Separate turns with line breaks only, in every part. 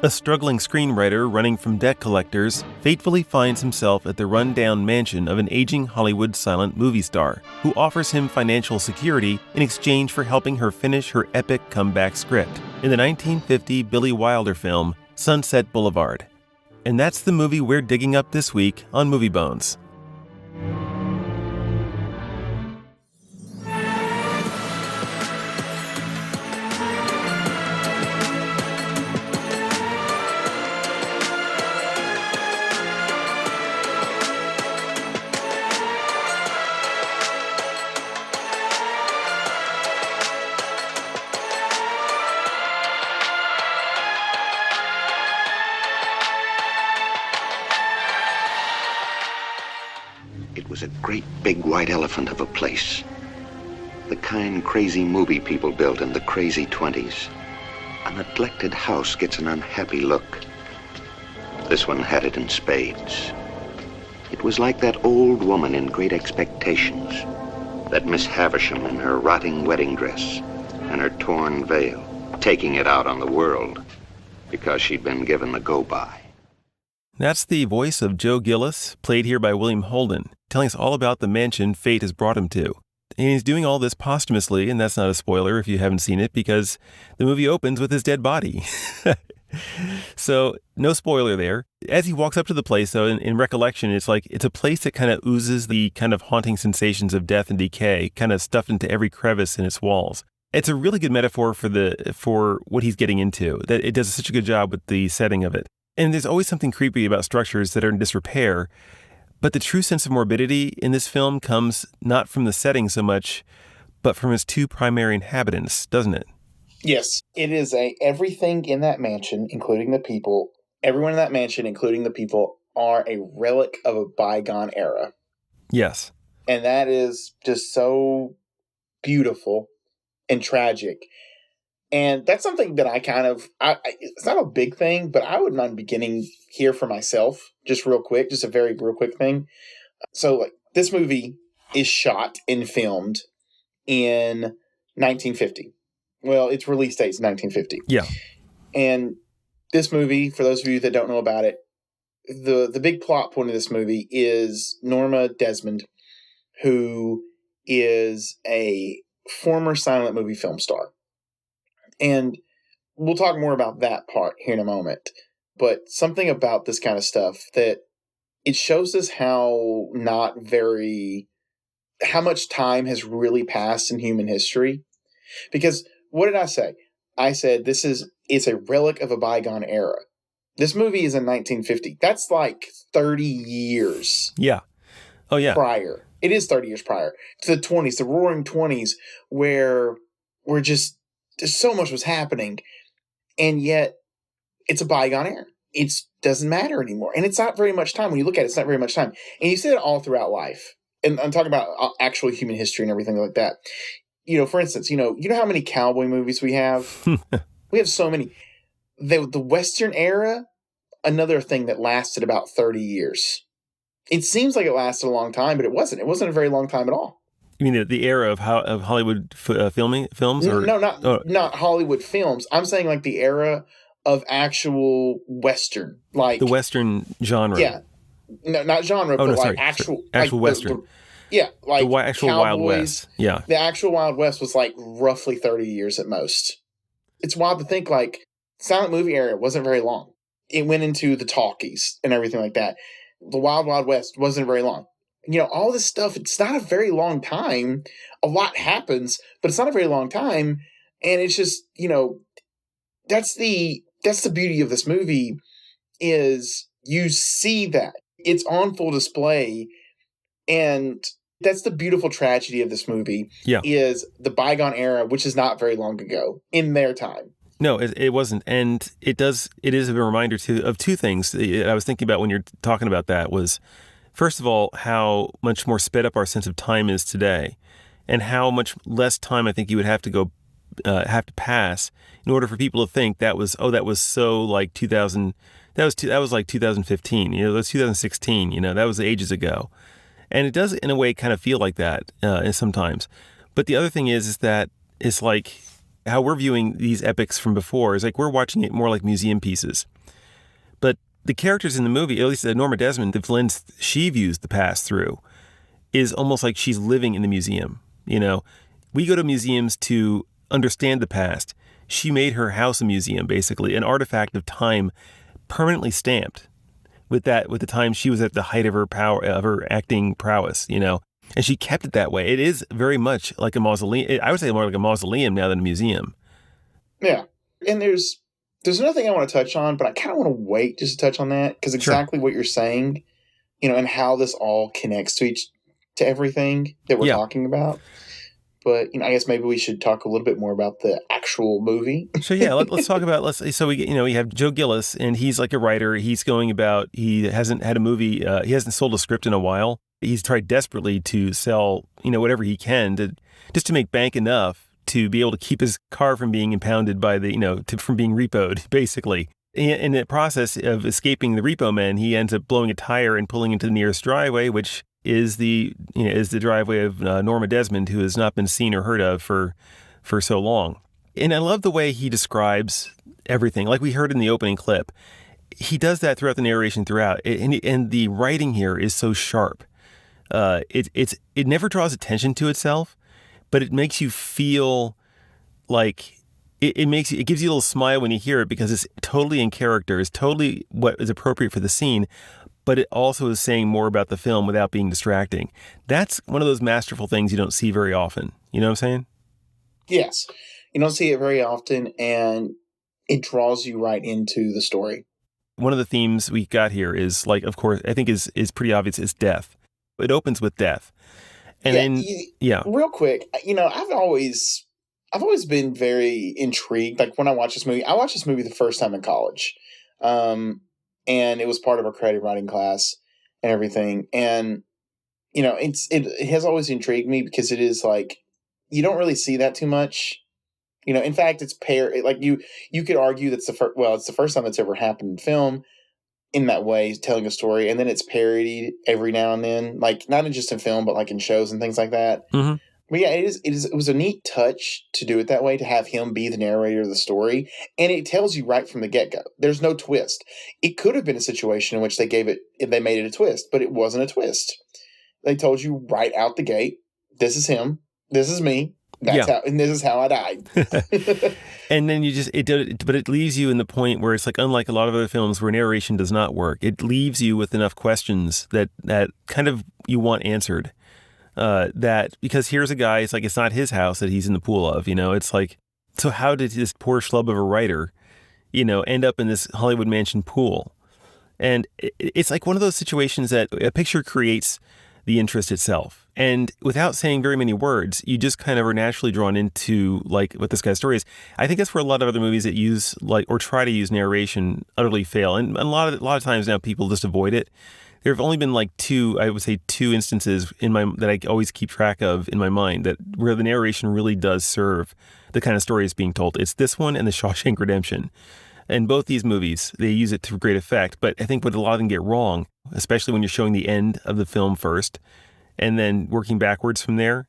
A struggling screenwriter running from debt collectors fatefully finds himself at the run-down mansion of an aging Hollywood silent movie star who offers him financial security in exchange for helping her finish her epic comeback script in the 1950 Billy Wilder film Sunset Boulevard. And that's the movie we're digging up this week on Movie Bones.
It was a great big white elephant of a place. The kind crazy movie people built in the crazy 20s. A neglected house gets an unhappy look. This one had it in spades. It was like that old woman in Great Expectations. That Miss Havisham in her rotting wedding dress and her torn veil, taking it out on the world because she'd been given the go-by.
That's the voice of Joe Gillis, played here by William Holden, telling us all about the mansion fate has brought him to. And he's doing all this posthumously, and that's not a spoiler if you haven't seen it, because the movie opens with his dead body. So, no spoiler there. As he walks up to the place, though, in recollection, it's a place that kind of oozes the kind of haunting sensations of death and decay, kind of stuffed into every crevice in its walls. It's a really good metaphor for what he's getting into, that it does such a good job with the setting of it. And there's always something creepy about structures that are in disrepair, but the true sense of morbidity in this film comes not from the setting so much, but from its two primary inhabitants, doesn't it?
Yes. It is everything in that mansion, including the people, everyone in that mansion, including the people, are a relic of a bygone era.
Yes.
And that is just so beautiful and tragic. And that's something that it's not a big thing, but I wouldn't mind beginning here for myself, just real quick, just a very real quick thing. So, this movie is shot and filmed in 1950. Well, its release date is 1950.
Yeah.
And this movie, for those of you that don't know about it, the big plot point of this movie is Norma Desmond, who is a former silent movie film star. And we'll talk more about that part here in a moment. But something about this kind of stuff that it shows us how much time has really passed in human history. Because what did I say? I said it's a relic of a bygone era. This movie is in 1950. That's like 30 years.
Yeah. Oh, yeah.
Prior. It is 30 years prior to the 20s, the roaring 20s, where so much was happening, and yet it's a bygone era. It doesn't matter anymore. And it's not very much time. When you look at it, it's not very much time. And you see it all throughout life. And I'm talking about actual human history and everything like that. For instance, you know how many cowboy movies we have? We have so many. The Western era, another thing that lasted about 30 years. It seems like it lasted a long time, but it wasn't. It wasn't a very long time at all.
You mean the era of Hollywood films? Or?
No, not Hollywood films. I'm saying like the era of actual Western, like
the Western genre.
Yeah, no, not genre, but like actual
Western.
Like
the actual Cowboys, Wild West. Yeah,
the actual Wild West was like roughly 30 years at most. It's wild to think like silent movie era wasn't very long. It went into the talkies and everything like that. The Wild Wild West wasn't very long. All this stuff, it's not a very long time. A lot happens, but it's not a very long time. And it's just, that's the beauty of this movie is you see that. It's on full display. And that's the beautiful tragedy of this movie is the bygone era, which is not very long ago in their time.
No, it wasn't. And it is a reminder of two things that I was thinking about when you're talking about that was, first of all, how much more sped up our sense of time is today, and how much less time I think you would have to pass in order for people to think that was so like 2000. That was like 2015. That's 2016. That was ages ago, and it does in a way kind of feel like that sometimes. But the other thing is that it's like How we're viewing these epics from before is like we're watching it more like museum pieces. But the characters in the movie, at least Norma Desmond, the lens she views the past through, is almost like she's living in the museum. You know, we go to museums to understand the past. She made her house a museum, basically, an artifact of time permanently stamped with the time she was at the height of her power, of her acting prowess, you know, and she kept it that way. It is very much like a mausoleum. I would say more like a mausoleum now than a museum.
Yeah. And there's another thing I want to touch on, but I kind of want to wait just to touch on that because exactly what you're saying, you know, and how this all connects to everything that we're talking about. But, you know, I guess maybe we should talk a little bit more about the actual movie.
So yeah, let's talk about, so we have Joe Gillis, and he's like a writer. He's going about, he hasn't had a movie, he hasn't sold a script in a while. He's tried desperately to sell, whatever he can just to make bank enough to be able to keep his car from being impounded by from being repoed, basically. In the process of escaping the repo men, he ends up blowing a tire and pulling into the nearest driveway, which is the driveway of Norma Desmond, who has not been seen or heard of for so long. And I love the way he describes everything, like we heard in the opening clip. He does that throughout the narration throughout, and the writing here is so sharp. It never draws attention to itself, but it makes you feel like it gives you a little smile when you hear it because it's totally in character, it's totally what is appropriate for the scene. But it also is saying more about the film without being distracting. That's one of those masterful things you don't see very often. You know what I'm saying?
Yes. You don't see it very often, and it draws you right into the story.
One of the themes we got here is, like, of course, I think is pretty obvious, is death. It opens with death. And
real quick, I've always been very intrigued. Like when I watched this movie the first time in college. And it was part of our creative writing class and everything. And, it has always intrigued me because it is like, you don't really see that too much. In fact, it's you could argue that's it's the first time that's ever happened in film in that way, telling a story. And then it's parodied every now and then, like not just in film, but like in shows and things like that.
Mm-hmm.
But yeah, it was a neat touch to do it that way, to have him be the narrator of the story. And it tells you right from the get-go. There's no twist. It could have been a situation in which they made it a twist, but it wasn't a twist. They told you right out the gate, this is him, this is me, and this is how I died.
And then but it leaves you in the point where it's like, unlike a lot of other films where narration does not work, it leaves you with enough questions that kind of you want answered. Because here's a guy, it's like, it's not his house that he's in the pool of, it's like, so how did this poor schlub of a writer, end up in this Hollywood mansion pool? And it's like one of those situations that a picture creates the interest itself. And without saying very many words, you just kind of are naturally drawn into like what this guy's story is. I think that's where a lot of other movies that use or try to use narration utterly fail. And a lot of times now people just avoid it. There have only been like two instances that I always keep track of in my mind where the narration really does serve the kind of story it's being told. It's this one and The Shawshank Redemption. And both these movies, they use it to great effect. But I think what a lot of them get wrong, especially when you're showing the end of the film first and then working backwards from there,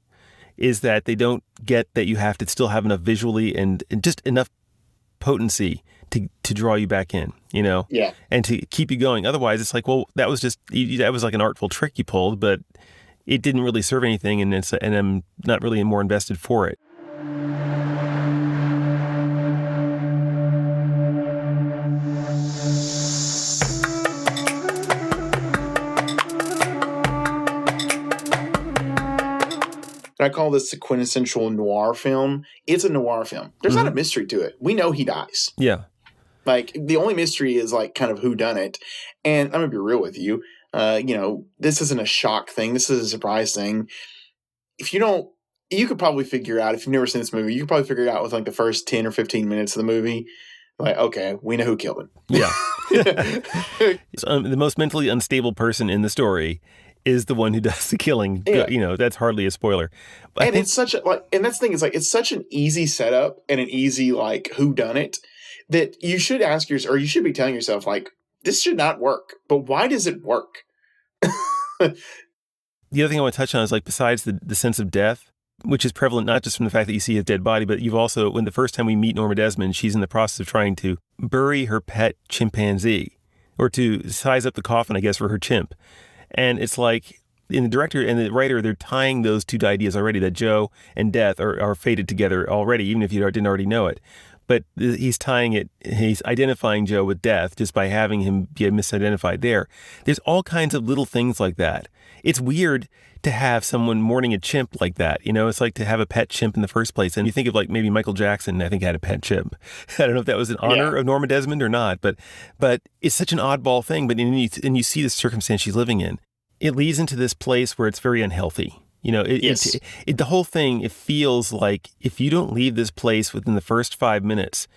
is that they don't get that you have to still have enough visually and just enough potency to draw you back in, and to keep you going. Otherwise, it's like, well, that was like an artful trick you pulled, but it didn't really serve anything, and I'm not really more invested for it.
I call this the quintessential noir film. It's a noir film. There's not a mystery to it. We know he dies.
Yeah.
Like, the only mystery is, like, kind of who done it. And I'm going to be real with you. This isn't a shock thing. This is a surprise thing. You could probably figure out, if you've never seen this movie, you could probably figure it out with, like, the first 10 or 15 minutes of the movie. Like, okay, we know who killed him.
Yeah. So, the most mentally unstable person in the story is the one who does the killing. Yeah. That's hardly a spoiler. But
it's such and that's the thing, is like, it's such an easy setup and an easy, like, who done it, that you should ask yourself, or you should be telling yourself, like, this should not work, but why does it work?
The other thing I want to touch on is, like, besides the sense of death, which is prevalent not just from the fact that you see his dead body, but you've also, when the first time we meet Norma Desmond, she's in the process of trying to bury her pet chimpanzee, or to size up the coffin, I guess, for her chimp. And it's like, in the director and the writer, they're tying those two ideas already, that Joe and death are fated together already, even if you didn't already know it. But he's tying it, he's identifying Joe with death just by having him be misidentified there. There's all kinds of little things like that. It's weird to have someone mourning a chimp like that. You know, it's like to have a pet chimp in the first place. And you think of like maybe Michael Jackson, I think, had a pet chimp. I don't know if that was in honor of Norma Desmond or not, but it's such an oddball thing. But and you see the circumstance she's living in. It leads into this place where it's very unhealthy. You know, the whole thing, it feels like if you don't leave this place within the first 5 minutes,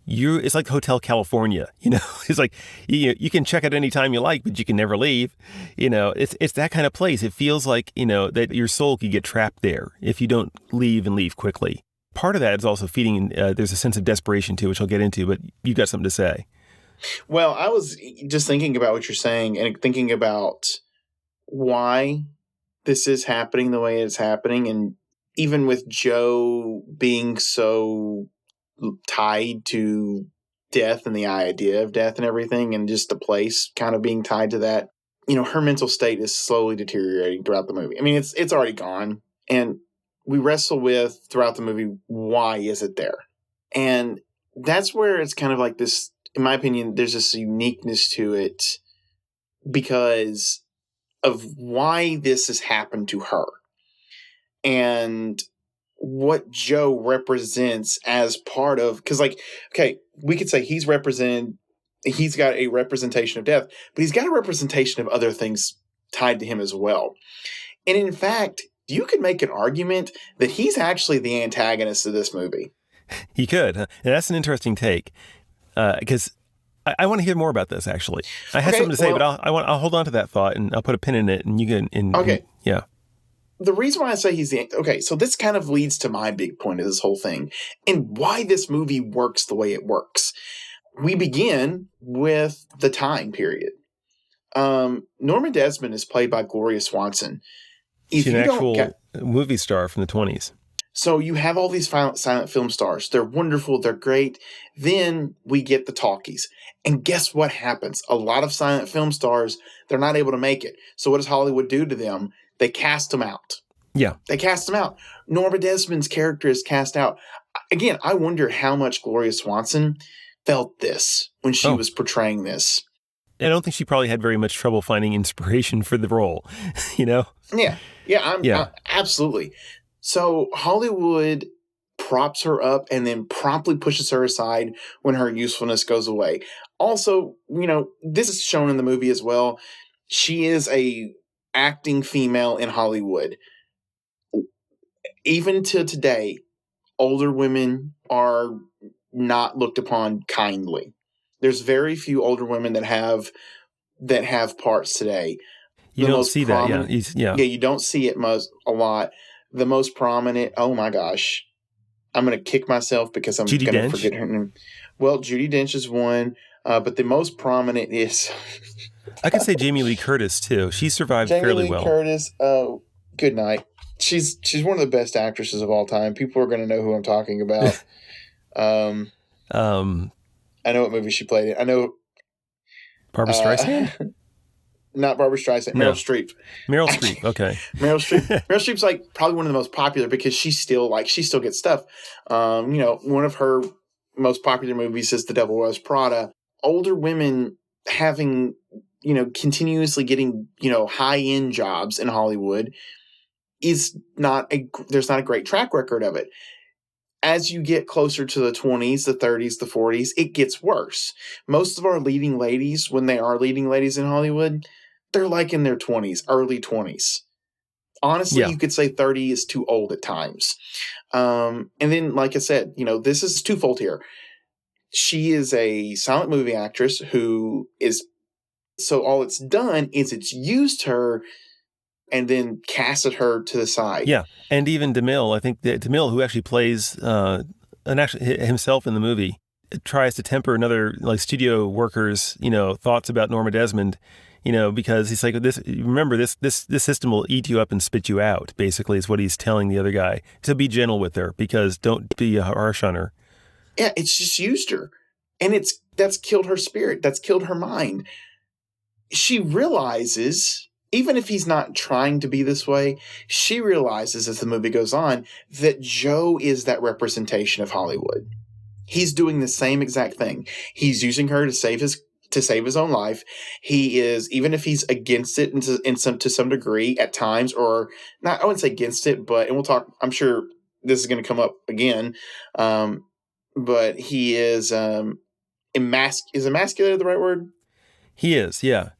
it's like Hotel California. You know, it's like you can check out any time you like, but you can never leave. You know, it's that kind of place. It feels like, you know, that your soul could get trapped there if you don't leave and leave quickly. Part of that is also feeding, there's a sense of desperation too, which I'll get into, but you've got something to say.
Well, I was just thinking about what you're saying and thinking about why this is happening the way it's happening. And even with Joe being so tied to death and the idea of death and everything, and just the place kind of being tied to that, you know, her mental state is slowly deteriorating throughout the movie. I mean, it's already gone. And we wrestle with throughout the movie, why is it there? And that's where it's kind of like this, in my opinion, there's this uniqueness to it because of why this has happened to her and what Joe represents as part of, because like, okay, we could say he's got a representation of death, but he's got a representation of other things tied to him as well. And in fact, you could make an argument that he's actually the antagonist of this movie.
He could. And that's an interesting take because I want to hear more about this, actually. I had something to say, but I'll hold on to that thought and I'll put a pin in it and you can.
Okay.
Yeah.
The reason why I say so this kind of leads to my big point of this whole thing and why this movie works the way it works. We begin with the time period. Norma Desmond is played by Gloria Swanson.
She's an actual movie star from the 1920s.
So you have all these silent film stars. They're wonderful. They're great. Then we get the talkies. And guess what happens? A lot of silent film stars, they're not able to make it. So what does Hollywood do to them? They cast them out.
Yeah.
They cast them out. Norma Desmond's character is cast out. Again, I wonder how much Gloria Swanson felt this when she was portraying this.
I don't think she probably had very much trouble finding inspiration for the role, you know?
Yeah, absolutely. So Hollywood props her up and then promptly pushes her aside when her usefulness goes away. Also, you know, this is shown in the movie as well. She is a acting female in Hollywood. Even to today, older women are not looked upon kindly. There's very few older women that have parts today.
You don't see that, yeah.
Yeah, you don't see it a lot. The most prominent, oh my gosh, I'm going to kick myself because I'm going to forget her name. Well, Judi Dench is one, but the most prominent is...
I could say Jamie Lee Curtis, too. She survived fairly well.
Jamie Lee Curtis, oh, good night. She's one of the best actresses of all time. People are going to know who I'm talking about. I know what movie she played in. I know...
Barbra Streisand?
Not Barbra Streisand. Meryl Streep.
Meryl Streep. Okay.
Meryl Streep. Meryl Streep's like probably one of the most popular because she still gets stuff. You know, one of her most popular movies is The Devil Wears Prada. Older women having, you know, continuously getting, you know, high-end jobs in Hollywood there's not a great track record of it. As you get closer to the 20s, the 30s, the 40s, it gets worse. Most of our leading ladies, when they are leading ladies in Hollywood, they're like in their 20s, early 20s. Honestly, you could say 30 is too old at times. And then, like I said, you know, this is twofold here. She is a silent movie actress who is, so all it's done is it's used her and then casted her to the side. Yeah,
and even DeMille, I think that DeMille, who actually plays himself in the movie, tries to temper another like studio workers, you know, thoughts about Norma Desmond. because he's like, this. Remember, this system will eat you up and spit you out. Basically, is what he's telling the other guy. To be gentle with her, because don't be harsh on her.
Yeah, it's just used her, and that's killed her spirit. That's killed her mind. She realizes, even if he's not trying to be this way, she realizes as the movie goes on that Joe is that representation of Hollywood. He's doing the same exact thing. He's using her to save his own life. He is, even if he's against it to some degree at times, or not, I wouldn't say against it, but, and we'll talk, I'm sure this is going to come up again. But he is, is emasculated the right word?
He is, yeah.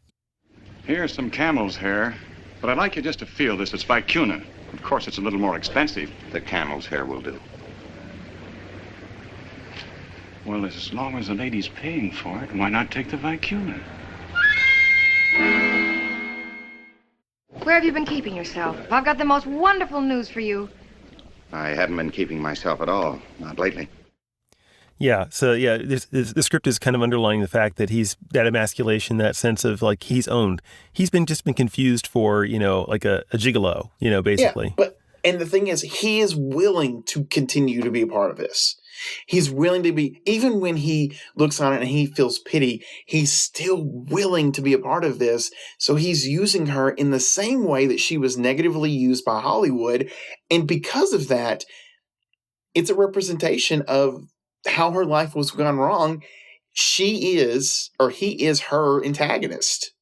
Here's some camel's hair, but I'd like you just to feel this. It's vicuna. Of course, it's a little more expensive.
The camel's hair will do.
Well, as long as the lady's paying for it, why not take the vicuna?
Where have you been keeping yourself? I've got the most wonderful news for you.
I haven't been keeping myself at all. Not lately.
Yeah. So yeah, the script is kind of underlying the fact that he's that emasculation, that sense of like he's owned. He's just been confused for, like a gigolo, basically.
Yeah, and the thing is, he is willing to continue to be a part of this. He's willing to be, even when he looks on it and he feels pity, he's still willing to be a part of this. So he's using her in the same way that she was negatively used by Hollywood. And because of that, it's a representation of how her life was gone wrong. He is her antagonist.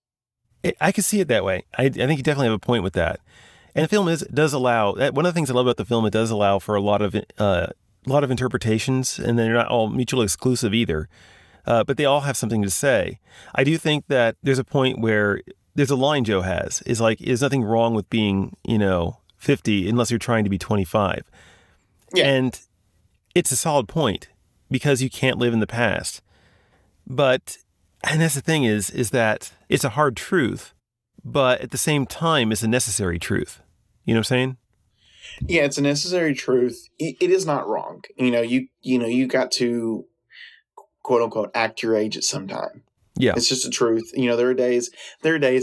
I can see it that way. I think you definitely have a point with that. And the film does allow, one of the things I love about the film, it does allow for a lot of interpretations, and they're not all mutually exclusive either. But they all have something to say. I do think that there's a point where there's a line Joe has, is like, there's nothing wrong with being, 50 unless you're trying to be 25. Yeah. And it's a solid point because you can't live in the past. And that's the thing is that it's a hard truth, but at the same time, it's a necessary truth. You know what I'm saying?
Yeah, it's a necessary truth. It is not wrong. You got to, quote unquote, act your age at some time.
Yeah.
It's just a truth. There are days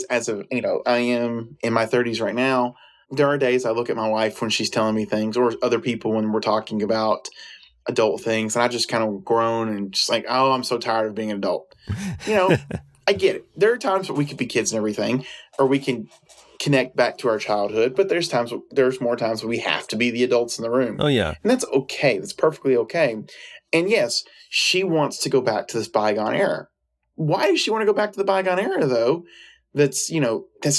as of, I am in my 30s right now. There are days I look at my wife when she's telling me things, or other people when we're talking about adult things, and I just kind of groan and just like, oh, I'm so tired of being an adult. I get it. There are times that we could be kids and everything, or we can connect back to our childhood, but there's more times when we have to be the adults in the room.
Oh, yeah.
And that's okay. That's perfectly okay. And yes, she wants to go back to this bygone era. Why does she want to go back to the bygone era, though? That's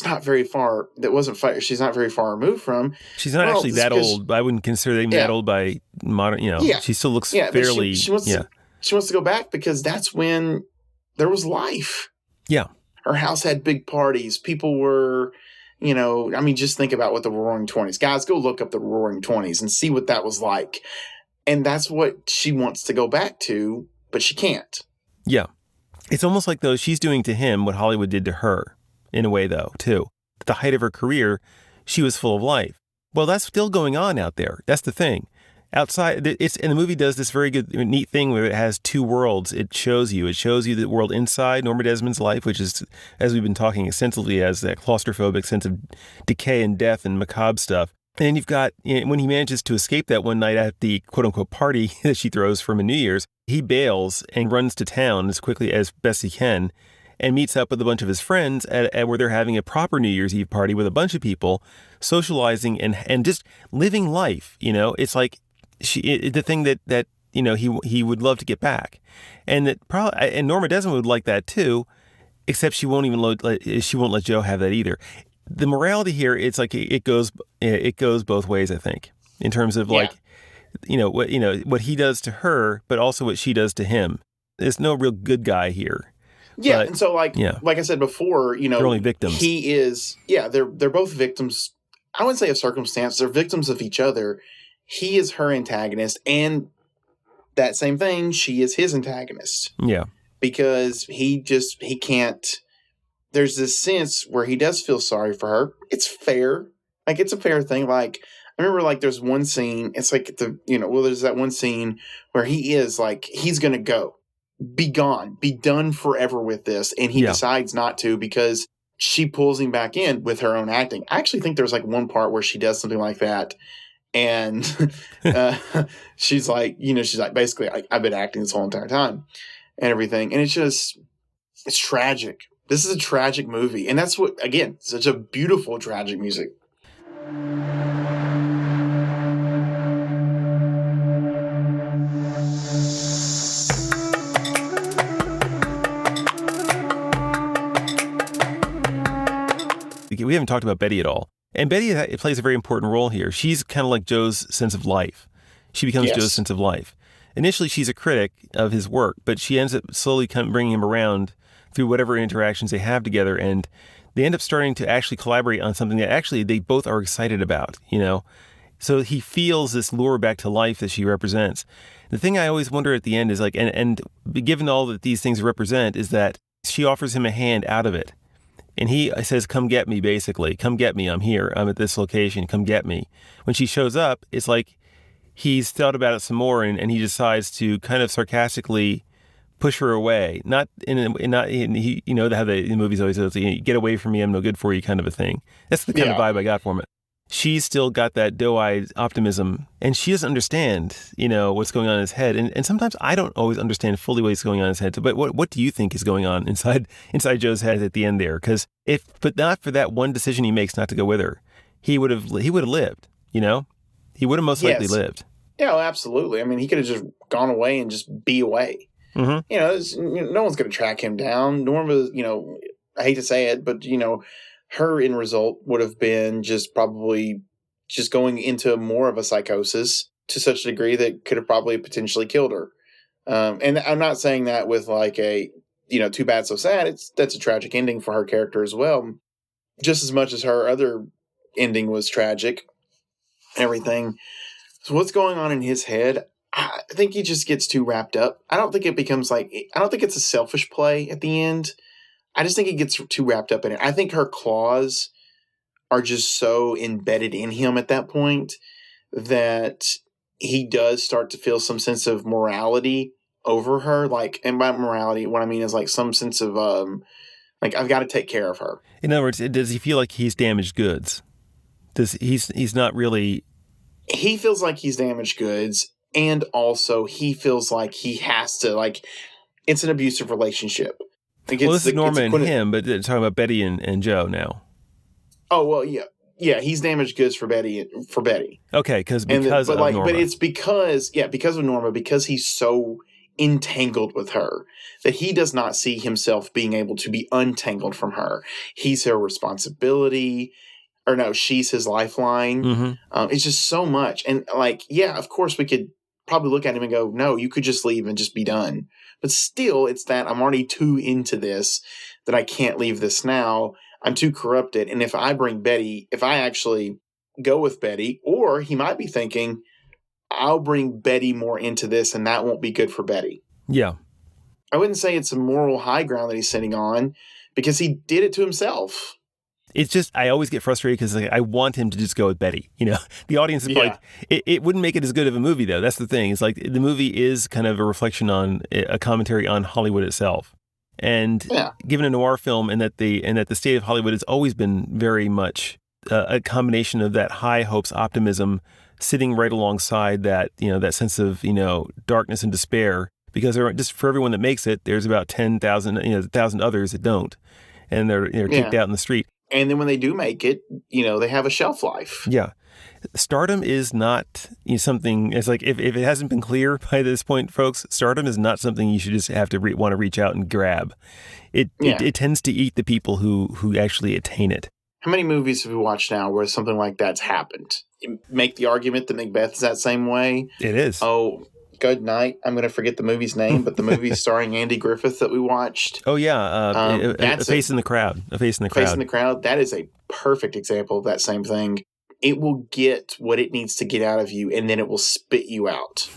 not very far. That wasn't far. She's not very far removed from.
She's not actually that old. I wouldn't consider them that old by modern. She still looks fairly.
She wants to go back because that's when there was life.
Yeah,
her house had big parties. People were, just think about what the Roaring 20s. Guys, go look up the Roaring 20s and see what that was like. And that's what she wants to go back to, but she can't.
Yeah, it's almost like though she's doing to him what Hollywood did to her. In a way, though, too. At the height of her career, she was full of life. Well, that's still going on out there. That's the thing. Outside, and the movie does this very good, neat thing where it has two worlds. It shows you the world inside Norma Desmond's life, which is, as we've been talking extensively, as that claustrophobic sense of decay and death and macabre stuff. And then you've got, when he manages to escape that one night at the quote-unquote party that she throws from a New Year's, he bails and runs to town as quickly as best he can, and meets up with a bunch of his friends at where they're having a proper New Year's Eve party with a bunch of people, socializing and just living life. It's like the thing that he would love to get back, and that probably, and Norma Desmond would like that too, except she won't let Joe have that either. The morality here, it's like it goes both ways. I think in terms of what he does to her, but also what she does to him. There's no real good guy here.
Yeah, but, and so like I said before,
they're only victims.
He is, they're both victims. I wouldn't say of circumstance. They're victims of each other. He is her antagonist, and that same thing, she is his antagonist.
Yeah,
because he can't. There's this sense where he does feel sorry for her. It's fair, like it's a fair thing. Like I remember, like there's one scene. It's like there's that one scene where he is like he's gonna go. Be gone, be done forever with this. And he decides not to because she pulls him back in with her own acting. I actually think there's like one part where she does something like that. And she's like, basically, I've been acting this whole entire time and everything. And it's tragic. This is a tragic movie. And that's what, again, such a beautiful, tragic music.
We haven't talked about Betty at all. And Betty plays a very important role here. She's kind of like Joe's sense of life. She becomes Joe's sense of life. Initially, she's a critic of his work, but she ends up slowly bringing him around through whatever interactions they have together. And they end up starting to actually collaborate on something that actually they both are excited about, So he feels this lure back to life that she represents. The thing I always wonder at the end is like, and given all that these things represent, is that she offers him a hand out of it. And he says, come get me, basically. Come get me. I'm here. I'm at this location. Come get me. When she shows up, it's like he's thought about it some more and he decides to kind of sarcastically push her away. Not in how the movies always say, get away from me, I'm no good for you kind of a thing. That's the kind of vibe I got from it. She's still got that doe-eyed optimism, and she doesn't understand, what's going on in his head. And sometimes I don't always understand fully what's going on in his head. But what do you think is going on inside Joe's head at the end there? Because but not for that one decision he makes not to go with her, he would have lived. He would have most likely lived.
Yeah, absolutely. I mean, he could have just gone away and just be away. Mm-hmm. No one's going to track him down. Norma, I hate to say it, but her end result would have been just probably just going into more of a psychosis to such a degree that could have probably potentially killed her. And I'm not saying that with like a, too bad, so sad. That's a tragic ending for her character as well. Just as much as her other ending was tragic and everything. So what's going on in his head? I think he just gets too wrapped up. I don't think it's a selfish play at the end. I just think he gets too wrapped up in it. I think her claws are just so embedded in him at that point that he does start to feel some sense of morality over her. Like, and by morality, what I mean is like some sense of, like, I've got to take care of her.
In other words, does he feel like he's damaged goods? He's not really...
He feels like he's damaged goods, and also he feels like he has to, like, it's an abusive relationship.
This is Norma and him, but talking about Betty and Joe now.
Oh, well, yeah. Yeah, he's damaged goods for Betty.
Okay, because of Norma.
But it's because of Norma, because he's so entangled with her that he does not see himself being able to be untangled from her. He's her responsibility, or no, she's his lifeline. Mm-hmm. It's just so much. And like, yeah, of course we could probably look at him and go, no, you could just leave and just be done. But still, it's that I'm already too into this that I can't leave this now. I'm too corrupted. And if I actually go with Betty, or he might be thinking, I'll bring Betty more into this and that won't be good for Betty.
Yeah.
I wouldn't say it's a moral high ground that he's sitting on because he did it to himself.
It's just, I always get frustrated because I want him to just go with Betty. The audience is like, it wouldn't make it as good of a movie though. That's the thing. It's like the movie is kind of a reflection on a commentary on Hollywood itself. And given a noir film and that the state of Hollywood has always been very much a combination of that high hopes, optimism, sitting right alongside that, that sense of, darkness and despair, because just for everyone that makes it, there's about 10,000, 1,000 others that don't. And they're kicked out in the street.
And then when they do make it, they have a shelf life.
Yeah. Stardom is not something, it's like, if it hasn't been clear by this point, folks, stardom is not something you should just have to want to reach out and grab. It tends to eat the people who actually attain it.
How many movies have we watched now where something like that's happened? Make the argument that Macbeth is that same way.
It is.
Oh, good night. I'm going to forget the movie's name, but the movie starring Andy Griffith that we watched.
Oh, yeah. A Face in the Crowd. A Face in the Crowd.
Face in the Crowd. That is a perfect example of that same thing. It will get what it needs to get out of you, and then it will spit you out.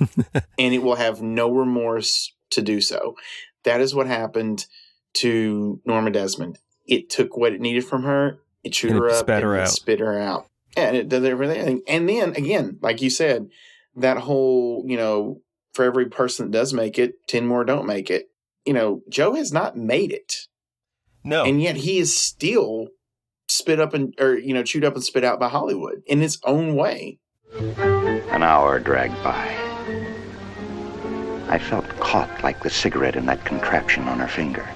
And it will have no remorse to do so. That is what happened to Norma Desmond. It took what it needed from her, it chewed her up, and it spit her out. And it does everything. And then, again, like you said, that whole, for every person that does make it, 10 more don't make it. Joe has not made it.
No.
And yet he is still chewed up and spit out by Hollywood in its own way.
An hour dragged by. I felt caught like the cigarette in that contraption on her finger.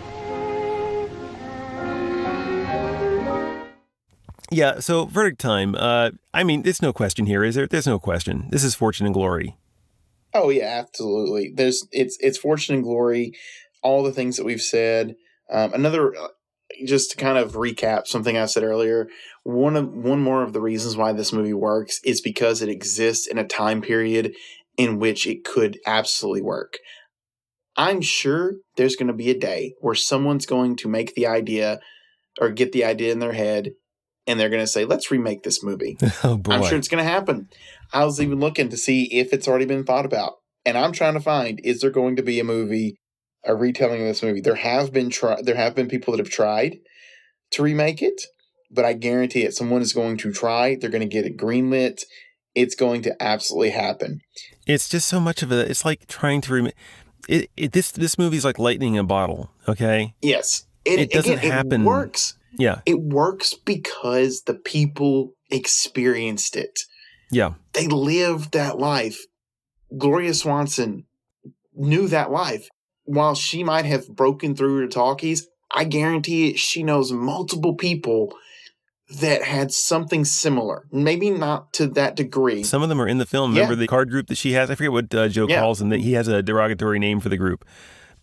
Yeah, so verdict time. I mean, there's no question here, is there? There's no question. This is Fortune and Glory.
Oh yeah, absolutely. It's Fortune and Glory, all the things that we've said. Just to kind of recap something I said earlier, one more of the reasons why this movie works is because it exists in a time period in which it could absolutely work. I'm sure there's going to be a day where someone's going to make the idea or get the idea in their head, and they're going to say, let's remake this movie.
Oh, boy.
I'm sure it's going to happen. I was even looking to see if it's already been thought about. And I'm trying to find, is there going to be a retelling of this movie? There have been people that have tried to remake it, but I guarantee it. Someone is going to try. They're going to get it greenlit. It's going to absolutely happen.
It's just so much of it's like trying to remake. This movie's like lightning in a bottle, okay?
Yes.
It doesn't happen.
It works.
Yeah.
It works because the people experienced it.
Yeah.
They lived that life. Gloria Swanson knew that life. While she might have broken through her talkies, I guarantee she knows multiple people that had something similar. Maybe not to that degree.
Some of them are in the film. Remember the card group that she has? I forget what Joe calls them. That he has a derogatory name for the group.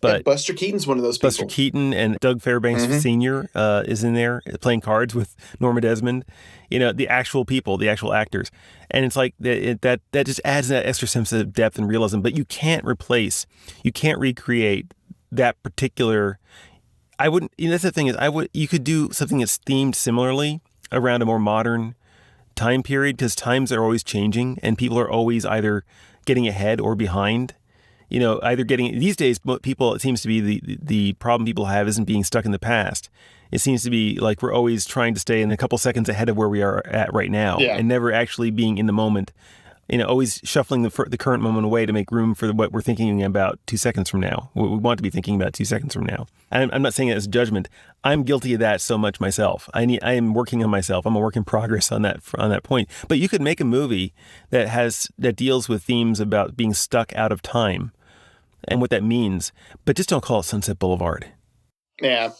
But
Buster Keaton's one of those people.
Buster Keaton and Doug Fairbanks Sr. Is in there playing cards with Norma Desmond. You know, the actual people, the actual actors. And it's like that just adds that extra sense of depth and realism. But you can't recreate that particular. I wouldn't. You know, that's the thing is, you could do something that's themed similarly around a more modern time period, because times are always changing and people are always either getting ahead or behind. You know, these days, it seems to be the problem people have isn't being stuck in the past. It seems to be like we're always trying to stay in a couple seconds ahead of where we are at right now, and never actually being in the moment. You know, always shuffling the current moment away to make room for what we're thinking about 2 seconds from now. What we want to be thinking about 2 seconds from now. And I'm not saying it as a judgment. I'm guilty of that so much myself. I am working on myself. I'm a work in progress on that point. But you could make a movie that deals with themes about being stuck out of time and what that means, but just don't call it Sunset Boulevard.
Yeah.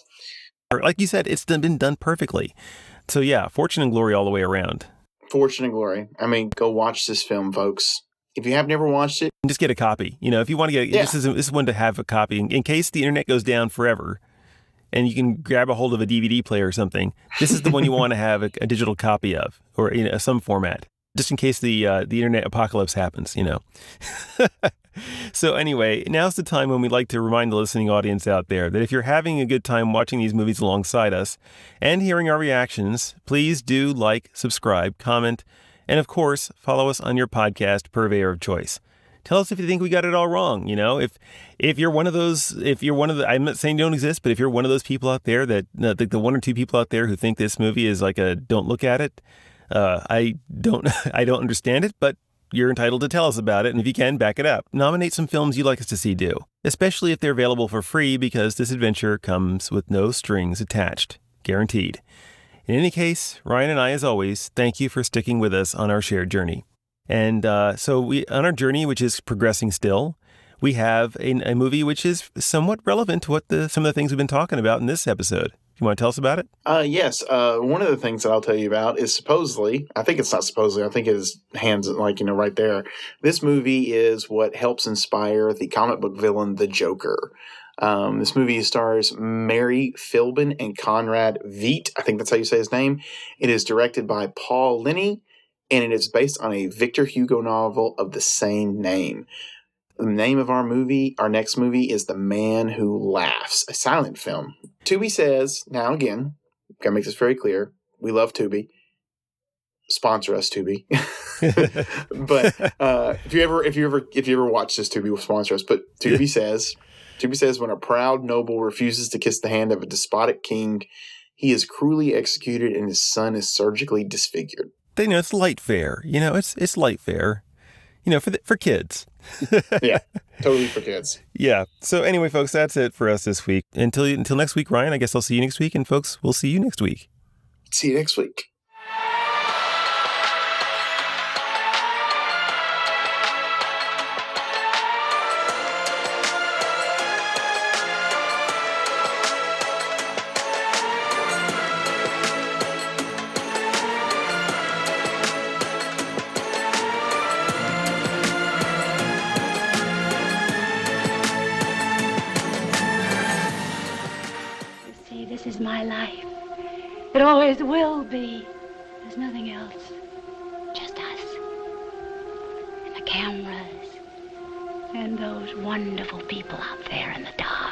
Or like you said, it's been done perfectly. So yeah, Fortune and Glory all the way around.
Fortune and Glory. I mean, go watch this film, folks. If you have never watched it,
just get a copy. You know, if you want to get this is one to have a copy in case the internet goes down forever, and you can grab a hold of a DVD player or something. This is the one you want to have a digital copy of, or some format, just in case the internet apocalypse happens. You know. So anyway, now's the time when we'd like to remind the listening audience out there that if you're having a good time watching these movies alongside us and hearing our reactions, please do like, subscribe, comment, and of course, follow us on your podcast purveyor of choice. Tell us if you think we got it all wrong. You know, if you're one of those, I'm not saying you don't exist, but if you're one of those people out there the one or two people out there who think this movie is like don't look at it, I don't understand it, but you're entitled to tell us about it, and if you can, back it up. Nominate some films you'd like us to see do, especially if they're available for free, because this adventure comes with no strings attached. Guaranteed. In any case, Ryan and I, as always, thank you for sticking with us on our shared journey. And so on our journey, which is progressing still, we have a movie which is somewhat relevant to what some of the things we've been talking about in this episode. You want to tell us about it?
Yes. One of the things that I'll tell you about is supposedly, I think it's not supposedly, I think his hands right there. This movie is what helps inspire the comic book villain, the Joker. This movie stars Mary Philbin and Conrad Veidt. I think that's how you say his name. It is directed by Paul Linney, and it is based on a Victor Hugo novel of the same name. The name of our next movie is The Man Who Laughs, a silent film. Tubi says, now again, gotta make this very clear, we love Tubi. Sponsor us, Tubi. But if you ever watch this, Tubi will sponsor us. But Tubi says, when a proud noble refuses to kiss the hand of a despotic king, he is cruelly executed and his son is surgically disfigured.
It's light fare. It's light fare. For kids.
Yeah, totally for kids.
Yeah. So anyway, folks, that's it for us this week. Until next week, Ryan, I guess I'll see you next week. And folks, we'll see you next week.
See you next week.
This is my life. It always will be. There's nothing else. Just us. And the cameras. And those wonderful people out there in the dark.